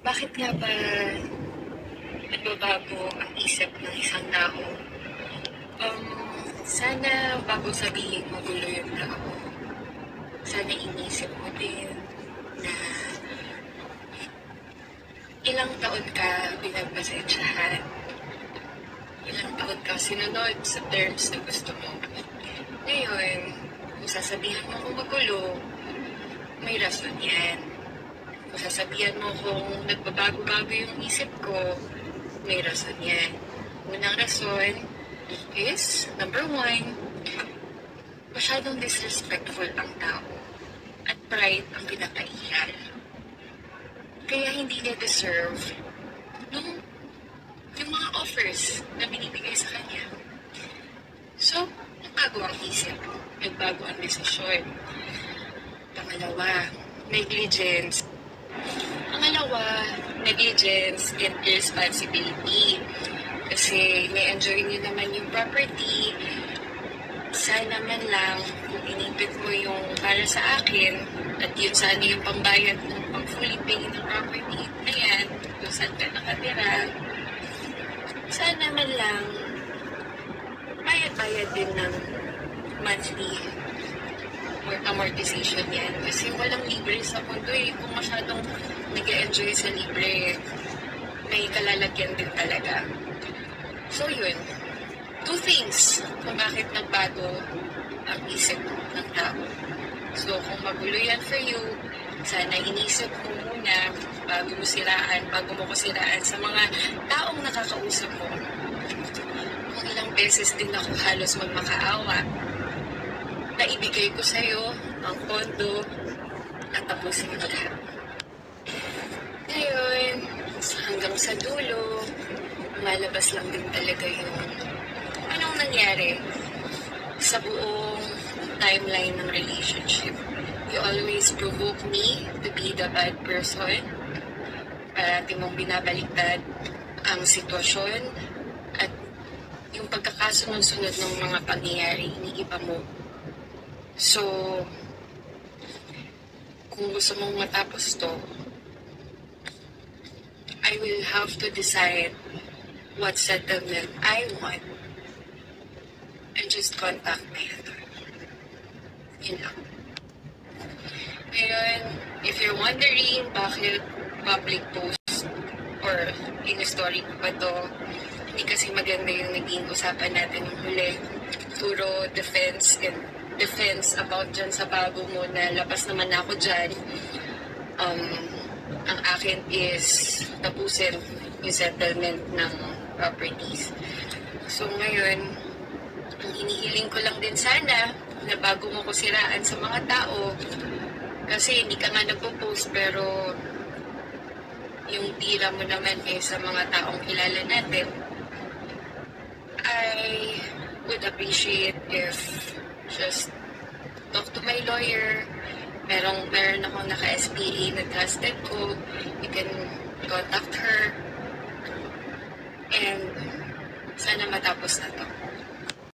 Bakit nga ba nagbabago ang isip ng isang tao? Sana bago sabihin magulo yung tao, sana inisip mo din na ilang taon ka pinagpasensyahan, ilang taon ka sinunod sa terms na gusto mo. Ngayon, kung sasabihan mo kung magulo, may rason yan. Kung sasabihan mo kung nagbabago-bago yung isip ko, may rason yan. Unang rason is, number one, masyadong disrespectful ang tao at pride ang pinakairal. Kaya hindi niya deserve yung mga offers na binibigay sa kanya. So, nagbago ang isip, nagbago ang desisyon. Pangalawa, negligence. Negligence and irresponsibility. Kasi na-enjoy niyo naman yung property. Sana man lang, kung inipit mo yung para sa akin, at yun sana yung pambayad ng pag-fully pay ng property na yan, kung saan ka nakatira, sana man lang, bayad-bayad din ng monthly amortization yan. Kasi walang libre sa mundo eh. Kung masyadong nag-enjoy sa libre, may kalalagyan din talaga. So yun, two things kung bakit nagbago ang isip ng tao. So kung magulo yan for you, sana inisip mo muna bago mo ko siraan sa mga taong nakakausap mo. Kung ilang beses din ako halos magmakaawa, naibigay ko sa'yo ang pondo at tapusin ko lahat. Ngayon, hanggang sa dulo, malabas lang din talaga yung anong nangyari sa buong timeline ng relationship. You always provoke me to be the bad person. Parati mong binabaliktad ang sitwasyon at yung pagkakasunod-sunod ng mga pangyayari, iniiba mo. So, kung gusto mong matapos to, I will have to decide what settlement I want and just contact my attorney. Yun lang. Ngayon, if you're wondering bakit public post or in-story ko pa to, hindi kasi maganda yung naging usapan natin yung huli. Puro defense about dyan sa bago mo na labas naman ako dyan. Ang akin is tapusin yung settlement ng properties. So ngayon, ang hinihiling ko lang din sana na bago mo ko siraan sa mga tao, kasi hindi ka nga nagpo-post pero yung tira mo naman sa mga taong kilala natin, I would appreciate if just talk to my lawyer. Meron akong naka-SPA na trusted ko. You can contact her. And sana matapos na to.